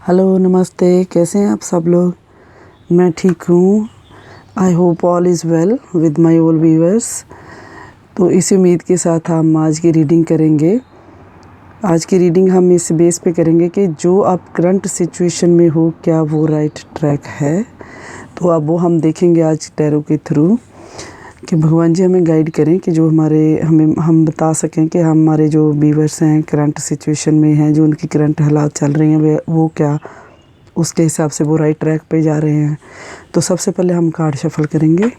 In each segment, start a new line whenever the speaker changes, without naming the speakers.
Hello नमस्ते, कैसे हैं आप सब लोग। मैं ठीक हूँ। I hope all is well with my all viewers. तो इसी उम्मीद के साथ हम आज की रीडिंग करेंगे। आज की रीडिंग हम इस बेस पे करेंगे कि जो आप करंट सिचुएशन में हो, क्या वो राइट ट्रैक है। तो अब वो हम देखेंगे आज टैरो के थ्रू कि भगवान जी हमें गाइड करें कि जो हम बता सकें कि हमारे जो व्यूअर्स हैं करंट सिचुएशन में हैं, जो उनकी करंट हालात चल रही हैं वो क्या उसके हिसाब से वो राइट ट्रैक पे जा रहे हैं। तो सबसे पहले हम कार्ड शफल करेंगे।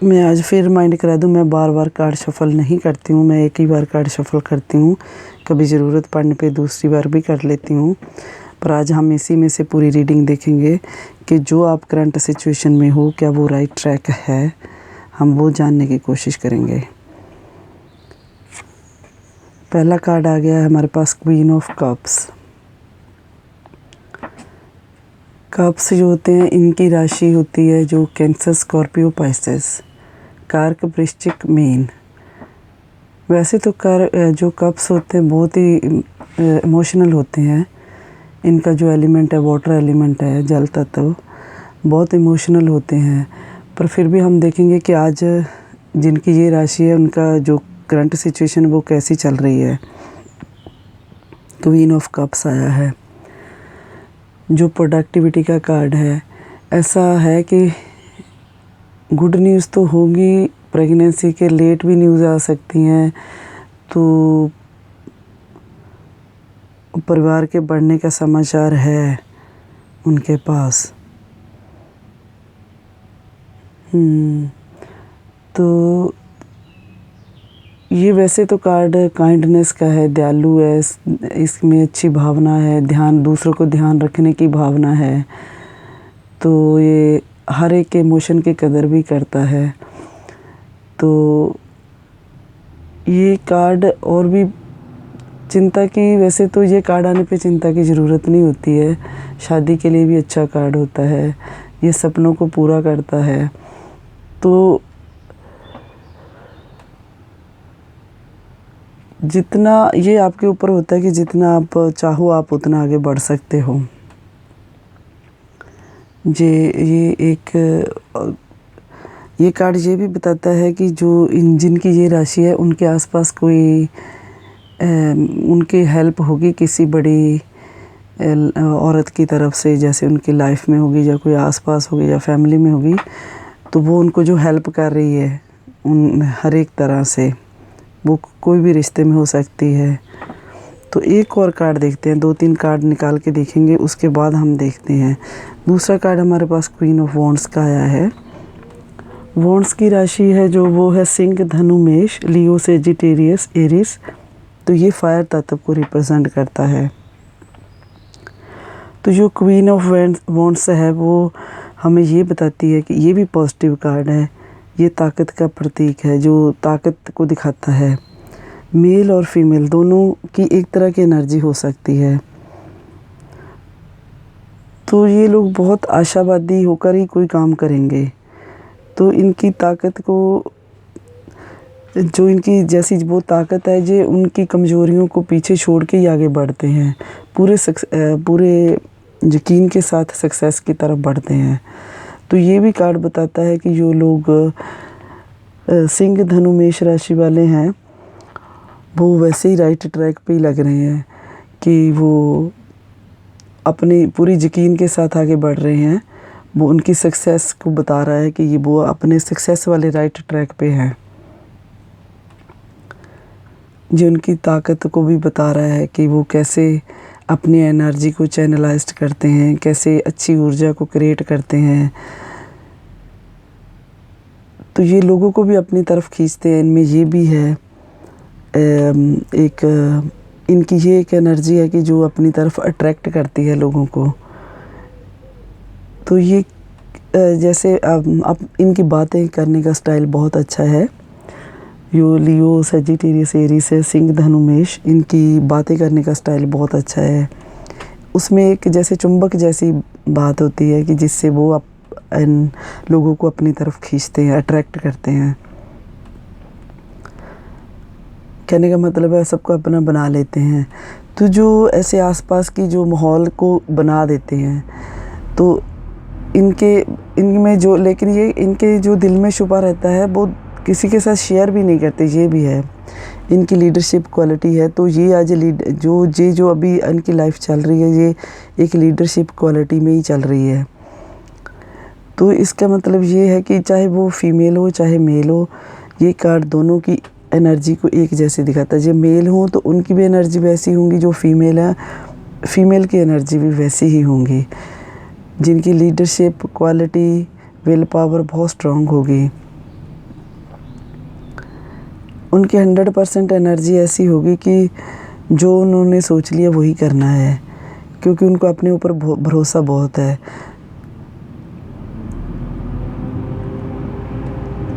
मैं आज फिर रिमाइंड करा दूं, मैं बार बार कार्ड शफल नहीं करती हूं, मैं एक ही बार कार्ड शफल करती हूं। कभी ज़रूरत पड़ने पे दूसरी बार भी कर लेती हूं, पर आज हम इसी में से पूरी रीडिंग देखेंगे कि जो आप करंट सिचुएशन में हो, क्या वो राइट ट्रैक है। हम वो जानने की कोशिश करेंगे। पहला कार्ड आ गया है हमारे पास, क्वीन ऑफ कप्स। कप्स जो होते हैं, इनकी राशि होती है जो कैंसर, स्कॉर्पियो, पाइसेस, कर्क, वृश्चिक, मीन। वैसे तो जो कप्स होते हैं बहुत ही इमोशनल होते हैं। इनका जो एलिमेंट है वाटर एलिमेंट है, जल तत्व, बहुत इमोशनल होते हैं। पर फिर भी हम देखेंगे कि आज जिनकी ये राशि है उनका जो करंट सिचुएशन वो कैसी चल रही है। क्वीन ऑफ कप्स आया है जो प्रोडक्टिविटी का कार्ड है। ऐसा है कि गुड न्यूज़ तो होगी, प्रेगनेंसी के लेट भी न्यूज़ आ सकती हैं, तो परिवार के बढ़ने का समाचार है उनके पास। तो ये वैसे तो कार्ड काइंडनेस का है, दयालु है, इसमें अच्छी भावना है, ध्यान, दूसरों को ध्यान रखने की भावना है। तो ये हर एक के इमोशन की कदर भी करता है। तो ये कार्ड और भी चिंता की, वैसे तो ये कार्ड आने पे चिंता की ज़रूरत नहीं होती है। शादी के लिए भी अच्छा कार्ड होता है, ये सपनों को पूरा करता है। तो जितना ये आपके ऊपर होता है कि जितना आप चाहो आप उतना आगे बढ़ सकते हो। ये कार्ड ये भी बताता है कि जिनकी ये राशि है उनके आसपास कोई उनकी हेल्प होगी किसी बड़ी औरत की तरफ से, जैसे उनकी लाइफ में होगी या कोई आसपास होगी या फैमिली में होगी, तो वो उनको जो हेल्प कर रही है उन हर एक तरह से, वो कोई भी रिश्ते में हो सकती है। तो एक और कार्ड देखते हैं, 2-3 कार्ड निकाल के देखेंगे, उसके बाद हम देखते हैं। दूसरा कार्ड हमारे पास क्वीन ऑफ वॉन्ड्स का आया है। वॉन्ड्स की राशि है जो वो है सिंह, धनु, मेष, लियो, सेजिटेरियस, एरिस। तो ये फायर तत्व को रिप्रेजेंट करता है। तो जो क्वीन ऑफ वॉन्ड्स है वो हमें ये बताती है कि ये भी पॉजिटिव कार्ड है, ये ताकत का प्रतीक है जो ताकत को दिखाता है। मेल और फीमेल दोनों की एक तरह की एनर्जी हो सकती है। तो ये लोग बहुत आशावादी होकर ही कोई काम करेंगे। तो इनकी ताकत को, जो इनकी जैसी वो ताकत है, जो उनकी कमज़ोरियों को पीछे छोड़ के ही आगे बढ़ते हैं, पूरे यकीन के साथ सक्सेस की तरफ बढ़ते हैं। तो ये भी कार्ड बताता है कि जो लोग सिंह, धनु, मेष राशि वाले हैं वो वैसे ही राइट ट्रैक पे ही लग रहे हैं कि वो अपनी पूरी यकीन के साथ आगे बढ़ रहे हैं। वो उनकी सक्सेस को बता रहा है कि ये वो अपने सक्सेस वाले राइट ट्रैक पे हैं। जो उनकी ताकत को भी बता रहा है कि वो कैसे अपनी एनर्जी को चैनलाइज्ड करते हैं, कैसे अच्छी ऊर्जा को क्रिएट करते हैं। तो ये लोगों को भी अपनी तरफ खींचते हैं। इनमें ये भी है इनकी ये एक एनर्जी है कि जो अपनी तरफ अट्रैक्ट करती है लोगों को। तो ये जैसे अब इनकी बातें करने का स्टाइल बहुत अच्छा है। यो लियो, सेजिटेरियस, एरीस है, सिंह, धनु, मेष, इनकी बातें करने का स्टाइल बहुत अच्छा है। उसमें एक जैसे चुंबक जैसी बात होती है कि जिससे वो इन लोगों को अपनी तरफ खींचते हैं, अट्रैक्ट करते हैं। कहने का मतलब है सबको अपना बना लेते हैं। तो जो ऐसे आसपास की जो माहौल को बना देते हैं, तो इनमें जो, लेकिन ये इनके जो दिल में छुपा रहता है वो किसी के साथ शेयर भी नहीं करते, ये भी है इनकी लीडरशिप क्वालिटी है। तो ये आज जो अभी इनकी लाइफ चल रही है, ये एक लीडरशिप क्वालिटी में ही चल रही है। तो इसका मतलब ये है कि चाहे वो फीमेल हो चाहे मेल हो, ये कार्ड दोनों की एनर्जी को एक जैसे दिखाता है। जब मेल हो तो उनकी भी एनर्जी वैसी होंगी, जो फीमेल है फीमेल की एनर्जी भी वैसी ही होंगी, जिनकी लीडरशिप क्वालिटी, विल पावर बहुत स्ट्रॉन्ग होगी। उनकी 100% एनर्जी ऐसी होगी कि जो उन्होंने सोच लिया वही करना है, क्योंकि उनको अपने ऊपर भरोसा बहुत है।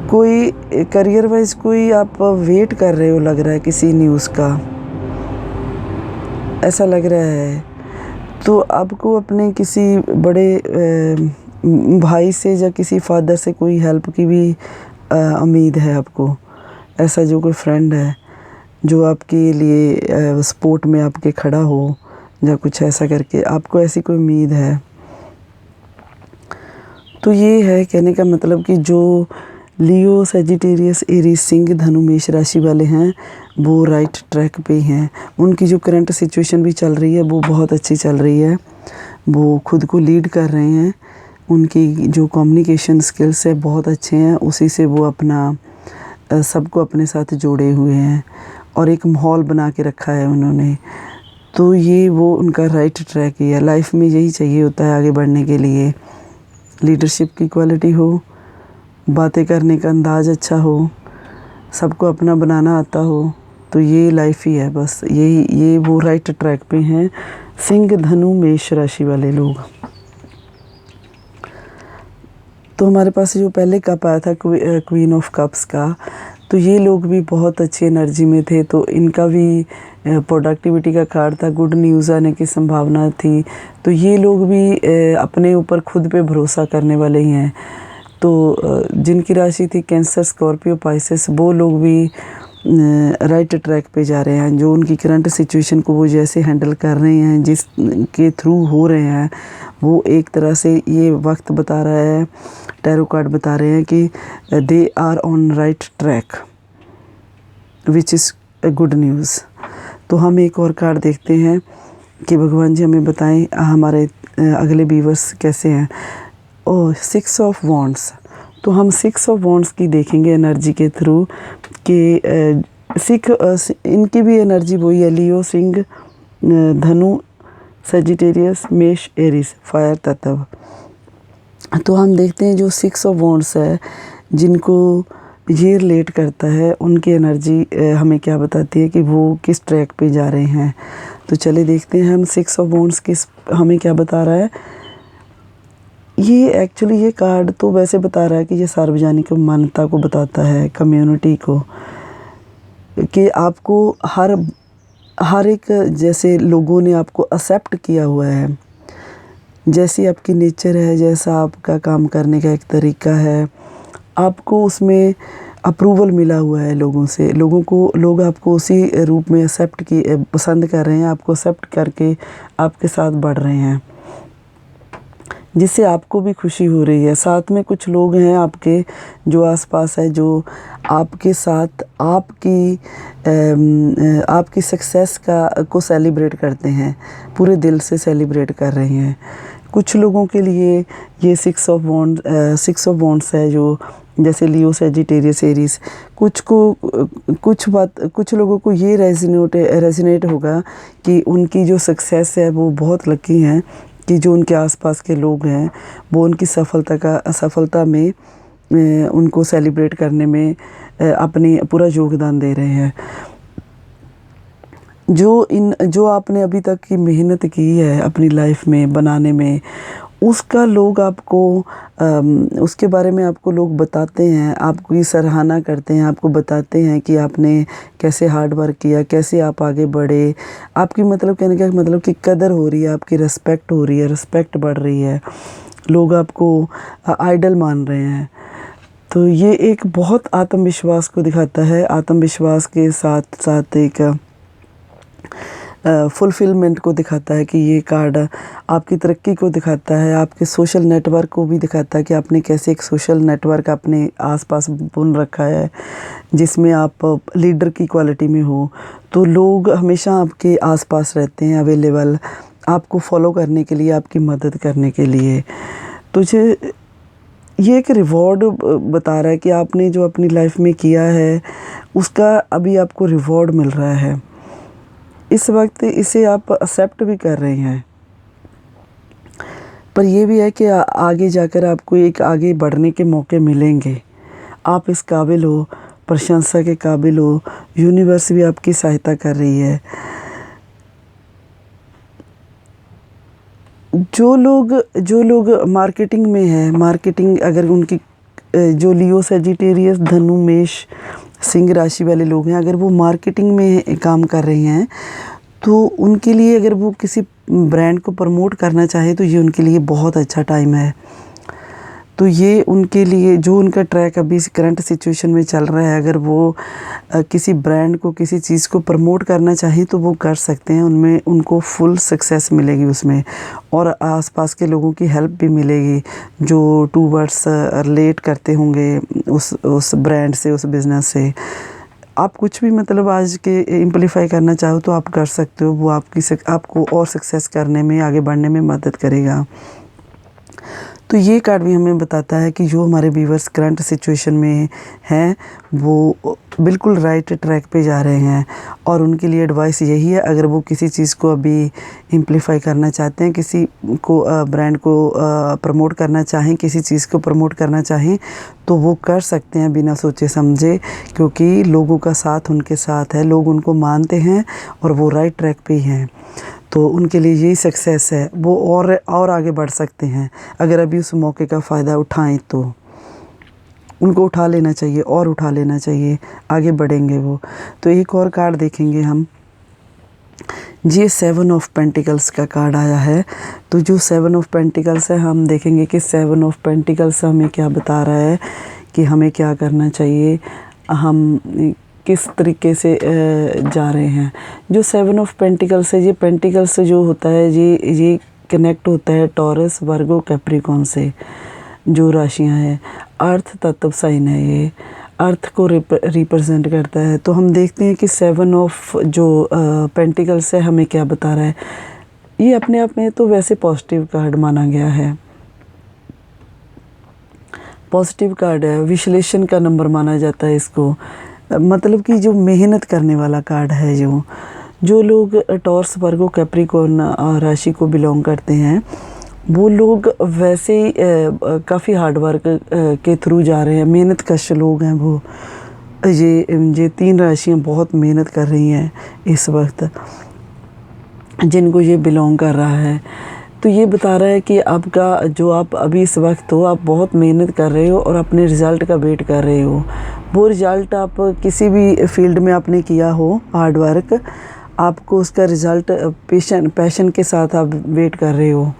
कोई करियर वाइज कोई आप वेट कर रहे हो, लग रहा है किसी न्यूज़ का, ऐसा लग रहा है, तो आपको अपने किसी बड़े भाई से या किसी फादर से कोई हेल्प की भी उम्मीद है आपको। ऐसा जो कोई फ्रेंड है जो आपके लिए सपोर्ट में आपके खड़ा हो या कुछ ऐसा करके, आपको ऐसी कोई उम्मीद है। तो ये है कहने का मतलब कि जो लियो, सेजिटेरियस, एरीज, सिंह, धनु, मेष राशि वाले हैं वो राइट ट्रैक पे हैं। उनकी जो करंट सिचुएशन भी चल रही है वो बहुत अच्छी चल रही है। वो खुद को लीड कर रहे हैं, उनकी जो कम्युनिकेशन स्किल्स है बहुत अच्छे हैं, उसी से वो अपना सबको अपने साथ जोड़े हुए हैं और एक माहौल बना के रखा है उन्होंने। तो ये वो उनका राइट ट्रैक ही है। लाइफ में यही चाहिए होता है आगे बढ़ने के लिए, लीडरशिप की क्वालिटी हो, बातें करने का अंदाज़ अच्छा हो, सबको अपना बनाना आता हो, तो ये लाइफ ही है बस। ये वो राइट ट्रैक पे हैं सिंह, धनु, मेष राशि वाले लोग। तो हमारे पास जो पहले कप आया था क्वीन ऑफ कप्स का, तो ये लोग भी बहुत अच्छी एनर्जी में थे। तो इनका भी प्रोडक्टिविटी का कार्ड था, गुड न्यूज़ आने की संभावना थी। तो ये लोग भी अपने ऊपर खुद पे भरोसा करने वाले ही हैं। तो जिनकी राशि थी कैंसर, स्कॉर्पियो, पाइसेस, वो लोग भी राइट ट्रैक पे जा रहे हैं। जो उनकी करंट सिचुएशन को वो जैसे हैंडल कर रहे हैं, जिसके थ्रू हो रहे हैं, वो एक तरह से ये वक्त बता रहा है, टैरो कार्ड बता रहे हैं कि they are on right track, which is a good news. तो हम एक और कार्ड देखते हैं कि भगवान जी हमें बताएं हमारे अगले व्यूअर्स कैसे हैं। ओह, 6 ऑफ वॉन्ड्स। तो हम 6 ऑफ वॉन्ड्स की देखेंगे एनर्जी के थ्रू कि इनकी भी एनर्जी वही है, लियो, सिंह, धनु, सेजिटेरियस, मेष, एरीज, फायर तत्व। तो हम देखते हैं जो 6 ऑफ वॉन्ड्स है, जिनको ये रिलेट करता है, उनकी एनर्जी हमें क्या बताती है कि वो किस ट्रैक पे जा रहे हैं। तो चलिए देखते हैं हम 6 ऑफ वॉन्ड्स किस हमें क्या बता रहा है। ये एक्चुअली ये कार्ड तो वैसे बता रहा है कि ये सार्वजनिक मान्यता को बताता है, कम्युनिटी को, कि आपको हर एक जैसे लोगों ने आपको एक्सेप्ट किया हुआ है, जैसी आपकी नेचर है, जैसा आपका काम करने का एक तरीका है, आपको उसमें अप्रूवल मिला हुआ है लोगों से। लोग आपको उसी रूप में पसंद कर रहे हैं, आपको एक्सेप्ट करके आपके साथ बढ़ रहे हैं, जिससे आपको भी खुशी हो रही है। साथ में कुछ लोग हैं आपके जो आसपास है, जो आपके साथ आपकी सक्सेस को सेलिब्रेट करते हैं, पूरे दिल से सेलिब्रेट कर रहे हैं। कुछ लोगों के लिए ये 6 ऑफ वॉन्ड्स है, जो जैसे लियो, सेजिटेरियस, एरीज, कुछ लोगों को ये रेजोनेट होगा कि उनकी जो सक्सेस है वो बहुत लकी हैं कि जो उनके आसपास के लोग हैं वो उनकी सफलता में उनको सेलिब्रेट करने में अपनी पूरा योगदान दे रहे हैं। जो आपने अभी तक की मेहनत की है अपनी लाइफ में बनाने में, उसका लोग आपको उसके बारे में आपको लोग बताते हैं, आपकी सराहना करते हैं, आपको बताते हैं कि आपने कैसे हार्ड वर्क किया, कैसे आप आगे बढ़े, आपकी मतलब कहने का मतलब कि कदर हो रही है, आपकी रिस्पेक्ट हो रही है, रिस्पेक्ट बढ़ रही है, लोग आपको आइडल मान रहे हैं। तो ये एक बहुत आत्मविश्वास को दिखाता है, आत्मविश्वास के साथ साथ एक फुलफ़िलमेंट को दिखाता है कि ये कार्ड आपकी तरक्की को दिखाता है, आपके सोशल नेटवर्क को भी दिखाता है कि आपने कैसे एक सोशल नेटवर्क अपने आसपास बुन रखा है जिसमें आप लीडर की क्वालिटी में हो। तो लोग हमेशा आपके आसपास रहते हैं, अवेलेबल, आपको फॉलो करने के लिए, आपकी मदद करने के लिए। तुझे ये एक रिवॉर्ड बता रहा है कि आपने जो अपनी लाइफ में किया है उसका अभी आपको रिवॉर्ड मिल रहा है। इस वक्त इसे आप एक्सेप्ट भी कर रहे हैं, पर ये भी है कि आगे जाकर आपको एक आगे बढ़ने के मौके मिलेंगे। आप इस काबिल हो, प्रशंसा के काबिल हो, यूनिवर्स भी आपकी सहायता कर रही है। जो लोग मार्केटिंग में हैं, मार्केटिंग अगर उनकी जो लियो, सजिटेरियस, धनु, मेष, सिंह राशि वाले लोग हैं, अगर वो मार्केटिंग में काम कर रहे हैं तो उनके लिए, अगर वो किसी ब्रांड को प्रमोट करना चाहे तो ये उनके लिए बहुत अच्छा टाइम है। तो ये उनके लिए जो उनका ट्रैक अभी करंट सिचुएशन में चल रहा है, अगर वो किसी ब्रांड को, किसी चीज़ को प्रमोट करना चाहे तो वो कर सकते हैं, उनमें उनको फुल सक्सेस मिलेगी उसमें, और आसपास के लोगों की हेल्प भी मिलेगी जो टूवर्ड्स रिलेट करते होंगे उस ब्रांड से, उस बिज़नेस से। आप कुछ भी मतलब आज के एम्प्लीफाई करना चाहो तो आप कर सकते हो, वो आपको और सक्सेस करने में, आगे बढ़ने में मदद करेगा। तो ये कार्ड भी हमें बताता है कि जो हमारे व्यूअर्स करंट सिचुएशन में हैं वो बिल्कुल राइट ट्रैक पे जा रहे हैं, और उनके लिए एडवाइस यही है, अगर वो किसी चीज़ को अभी एम्प्लीफाई करना चाहते हैं, किसी को ब्रांड को प्रमोट करना चाहें, किसी चीज़ को प्रमोट करना चाहें तो वो कर सकते हैं बिना सोचे समझे, क्योंकि लोगों का साथ उनके साथ है, लोग उनको मानते हैं और वो राइट ट्रैक पे ही हैं। तो उनके लिए यही सक्सेस है, वो और आगे बढ़ सकते हैं अगर अभी उस मौके का फ़ायदा उठाएं तो उनको उठा लेना चाहिए और उठा लेना चाहिए, आगे बढ़ेंगे वो। तो एक और कार्ड देखेंगे हम, ये 7 ऑफ पेंटिकल्स का कार्ड आया है। तो जो 7 ऑफ पेंटिकल्स है, हम देखेंगे कि 7 ऑफ पेंटिकल्स हमें क्या बता रहा है कि हमें क्या करना चाहिए, हम किस तरीके से जा रहे हैं। जो 7 ऑफ पेंटिकल्स है, ये पेंटिकल्स जो होता है ये कनेक्ट होता है टॉरस, वर्गो, कैप्रिकॉन से, जो राशियां हैं। अर्थ तत्व साइन है, ये अर्थ को रिप्रेजेंट करता है। तो हम देखते हैं कि 7 ऑफ जो पेंटिकल्स है हमें क्या बता रहा है। ये अपने आप में तो वैसे पॉजिटिव कार्ड माना गया है, पॉजिटिव कार्ड है, विश्लेषण का नंबर माना जाता है इसको, मतलब कि जो मेहनत करने वाला कार्ड है। जो लोग टॉरस, वर्गो, कैप्रिकॉर्न राशि को बिलोंग करते हैं वो लोग वैसे ही काफ़ी हार्ड वर्क के थ्रू जा रहे हैं, मेहनत कश लोग हैं वो। ये 3 राशियां बहुत मेहनत कर रही हैं इस वक्त, जिनको ये बिलोंग कर रहा है। तो ये बता रहा है कि आपका जो आप अभी इस वक्त हो, आप बहुत मेहनत कर रहे हो और अपने रिज़ल्ट का वेट कर रहे हो। वो रिज़ल्ट आप किसी भी फील्ड में आपने किया हो हार्ड वर्क, आपको उसका रिज़ल्ट पैशन के साथ आप वेट कर रहे हो,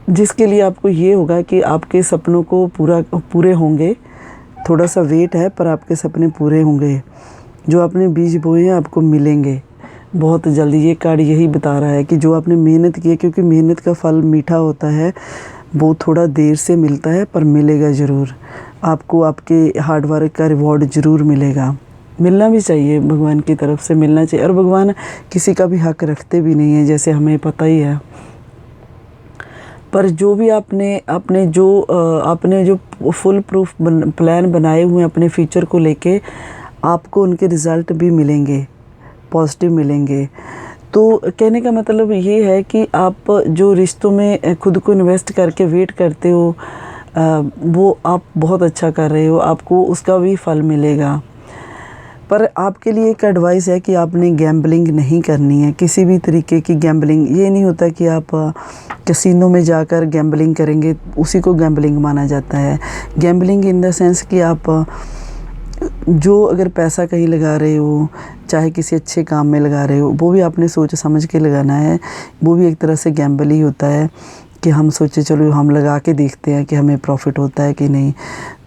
जिसके लिए आपको ये होगा कि आपके सपनों को पूरे होंगे। थोड़ा सा वेट है पर आपके सपने पूरे होंगे, जो आपने बीज बोए हैं आपको मिलेंगे बहुत जल्दी। ये कार्ड यही बता रहा है कि जो आपने मेहनत की है, क्योंकि मेहनत का फल मीठा होता है, वो थोड़ा देर से मिलता है पर मिलेगा ज़रूर। आपको आपके हार्ड वर्क का रिवॉर्ड ज़रूर मिलेगा, मिलना भी चाहिए, भगवान की तरफ से मिलना चाहिए। और भगवान किसी का भी हक रखते भी नहीं है, जैसे हमें पता ही है। पर जो भी आपने जो फुल प्रूफ प्लान बनाए हुए हैं अपने फ्यूचर को लेके, आपको उनके रिज़ल्ट भी मिलेंगे, पॉजिटिव मिलेंगे। तो कहने का मतलब ये है कि आप जो रिश्तों में खुद को इन्वेस्ट करके वेट करते हो, वो आप बहुत अच्छा कर रहे हो, आपको उसका भी फल मिलेगा। पर आपके लिए एक एडवाइस है कि आपने गैम्बलिंग नहीं करनी है, किसी भी तरीके की गैम्बलिंग। ये नहीं होता कि आप कैसीनो में जाकर गैम्बलिंग करेंगे उसी को गैम्बलिंग माना जाता है। गैम्बलिंग इन द सेंस कि आप जो अगर पैसा कहीं लगा रहे हो, चाहे किसी अच्छे काम में लगा रहे हो, वो भी आपने सोच समझ के लगाना है। वो भी एक तरह से गैम्बल ही होता है कि हम सोचे चलो हम लगा के देखते हैं कि हमें प्रॉफिट होता है कि नहीं।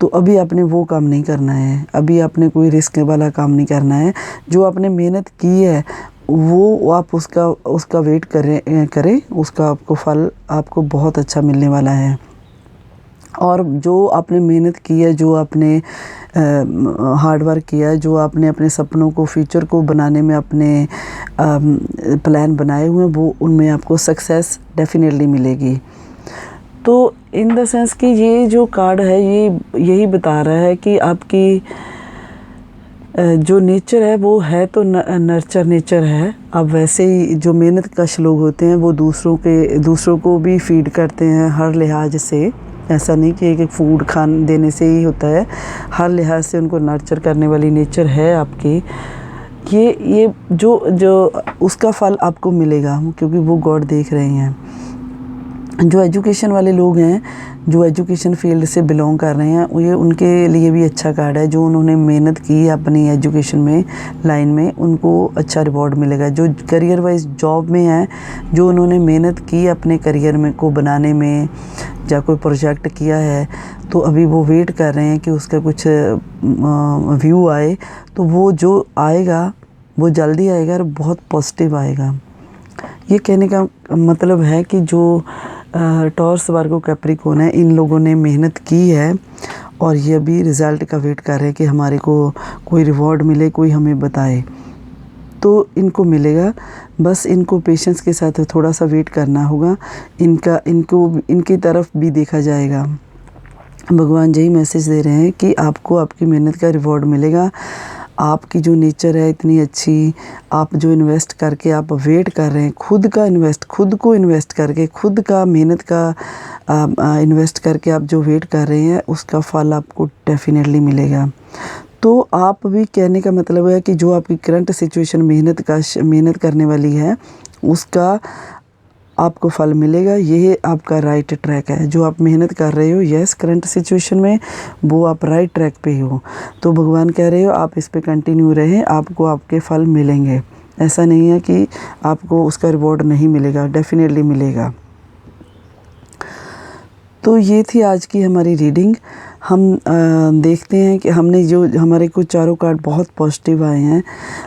तो अभी आपने वो काम नहीं करना है, अभी आपने कोई रिस्क वाला काम नहीं करना है। जो आपने मेहनत की है वो आप उसका वेट करें, उसका आपको फल आपको बहुत अच्छा मिलने वाला है। और जो आपने मेहनत की है, जो आपने हार्ड वर्क किया है, जो आपने अपने सपनों को, फ्यूचर को बनाने में अपने प्लान बनाए हुए हैं, वो उनमें आपको सक्सेस डेफिनेटली मिलेगी। तो इन द सेंस कि ये जो कार्ड है ये यही बता रहा है कि आपकी जो नेचर है वो है तो नर्चर नेचर है। अब वैसे ही जो मेहनत कश लोग होते हैं वो दूसरों को भी फीड करते हैं हर लिहाज से। ऐसा नहीं कि एक फूड खान देने से ही होता है, हर लिहाज से उनको नर्चर करने वाली नेचर है आपकी। ये जो उसका फल आपको मिलेगा क्योंकि वो गॉड देख रहे हैं। जो एजुकेशन वाले लोग हैं, जो एजुकेशन फील्ड से बिलोंग कर रहे हैं, ये उनके लिए भी अच्छा कार्ड है। जो उन्होंने मेहनत की अपनी एजुकेशन में लाइन में, उनको अच्छा रिवॉर्ड मिलेगा। जो करियर वाइज जॉब में है, जो उन्होंने मेहनत की अपने करियर में को बनाने में, या कोई प्रोजेक्ट किया है तो अभी वो वेट कर रहे हैं कि उसका कुछ व्यू आए, तो वो जो आएगा वो जल्दी आएगा और बहुत पॉजिटिव आएगा। ये कहने का मतलब है कि जो टॉरस, वर्गो, कैप्रिकॉर्न है, इन लोगों ने मेहनत की है और ये अभी रिज़ल्ट का वेट कर रहे हैं कि हमारे को कोई रिवॉर्ड मिले, कोई हमें बताए। तो इनको मिलेगा, बस इनको पेशेंस के साथ थोड़ा सा वेट करना होगा। इनकी तरफ भी देखा जाएगा। भगवान यही मैसेज दे रहे हैं कि आपको आपकी मेहनत का रिवॉर्ड मिलेगा। आपकी जो नेचर है इतनी अच्छी, आप जो इन्वेस्ट करके आप वेट कर रहे हैं, खुद को इन्वेस्ट करके, खुद का मेहनत का इन्वेस्ट करके आप जो वेट कर रहे हैं उसका फल आपको डेफिनेटली मिलेगा। तो आप भी, कहने का मतलब है कि जो आपकी करंट सिचुएशन मेहनत करने वाली है उसका आपको फल मिलेगा। ये आपका राइट ट्रैक है। जो आप मेहनत कर रहे हो, यस, करंट सिचुएशन में, वो आप राइट ट्रैक पे हो। तो भगवान कह रहे हो आप इस पे कंटिन्यू रहें, आपको आपके फल मिलेंगे। ऐसा नहीं है कि आपको उसका रिवॉर्ड नहीं मिलेगा, डेफिनेटली मिलेगा। तो ये थी आज की हमारी रीडिंग। हम देखते हैं कि हमने जो हमारे को चारों कार्ड बहुत पॉजिटिव आए हैं।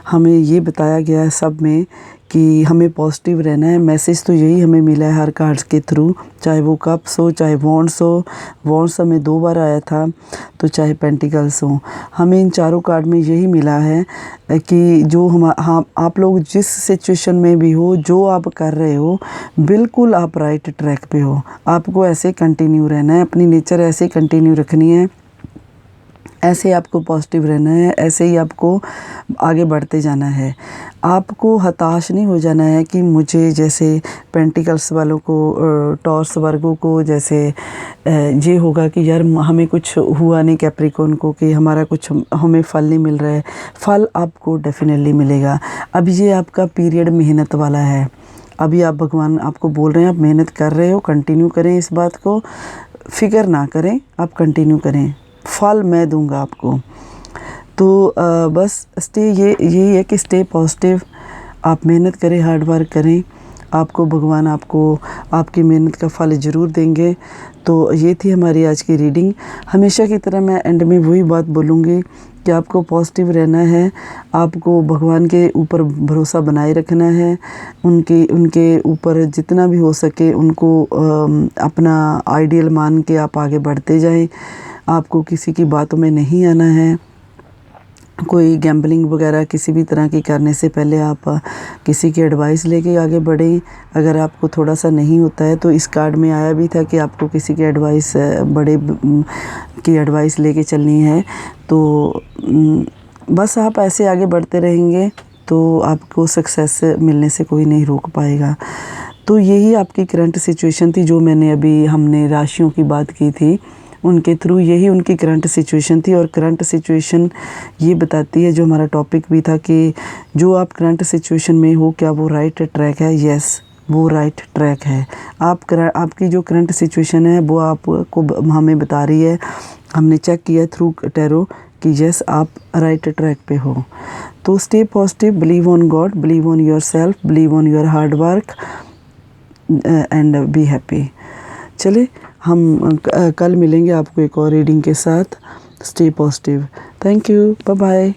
हमें ये बताया गया है सब में कि हमें पॉजिटिव रहना है। मैसेज तो यही हमें मिला है हर कार्ड्स के थ्रू, चाहे वो कप्स हो, चाहे वॉन्ड्स हो। वॉन्ड्स हमें 2 बार आया था, तो चाहे पेंटिकल्स हो। हमें इन चारों कार्ड में यही मिला है कि जो आप लोग जिस सिचुएशन में भी हो, जो आप कर रहे हो, बिल्कुल आप राइट ट्रैक पे हो। आपको ऐसे कंटिन्यू रहना है, अपनी नेचर ऐसे कंटिन्यू रखनी है, ऐसे आपको पॉजिटिव रहना है, ऐसे ही आपको आगे बढ़ते जाना है। आपको हताश नहीं हो जाना है कि मुझे, जैसे पेंटिकल्स वालों को, टॉरस वर्गों को, जैसे ये होगा कि यार हमें कुछ हुआ नहीं, कैप्रिकॉर्न को, कि हमारा कुछ हमें फल नहीं मिल रहा है। फल आपको डेफिनेटली मिलेगा। अब ये आपका पीरियड मेहनत वाला है। अभी आप, भगवान आपको बोल रहे हैं आप मेहनत कर रहे हो, कंटिन्यू करें, इस बात को फिक्र ना करें, आप कंटिन्यू करें, फल मैं दूंगा आपको। तो बस यही है कि स्टे पॉजिटिव, आप मेहनत करें, हार्ड वर्क करें, आपको भगवान आपकी मेहनत का फल ज़रूर देंगे। तो ये थी हमारी आज की रीडिंग। हमेशा की तरह मैं एंड में वही बात बोलूँगी कि आपको पॉजिटिव रहना है, आपको भगवान के ऊपर भरोसा बनाए रखना है, उनके ऊपर जितना भी हो सके उनको अपना आइडियल मान के आप आगे बढ़ते जाएं। आपको किसी की बातों में नहीं आना है। कोई गैम्बलिंग वगैरह किसी भी तरह की करने से पहले आप किसी की एडवाइस लेके आगे बढ़ें। अगर आपको थोड़ा सा नहीं होता है तो इस कार्ड में आया भी था कि आपको किसी की एडवाइस, बड़े की एडवाइस लेके चलनी है। तो बस आप ऐसे आगे बढ़ते रहेंगे तो आपको सक्सेस मिलने से कोई नहीं रोक पाएगा। तो यही आपकी करंट सिचुएशन थी जो हमने राशियों की बात की थी, उनके थ्रू, यही उनकी करंट सिचुएशन थी। और करंट सिचुएशन ये बताती है, जो हमारा टॉपिक भी था, कि जो आप करंट सिचुएशन में हो, क्या वो राइट ट्रैक है? यस, वो राइट ट्रैक है। आपकी जो करंट सिचुएशन है वो आपको हमें बता रही है, हमने चेक किया थ्रू टैरो कि यस, आप राइट ट्रैक पे हो। तो stay positive, believe on God, believe on your self, believe on your hard work and be happy. चलिए, हम कल मिलेंगे आपको एक और रीडिंग के साथ। Stay positive. Thank you, bye bye.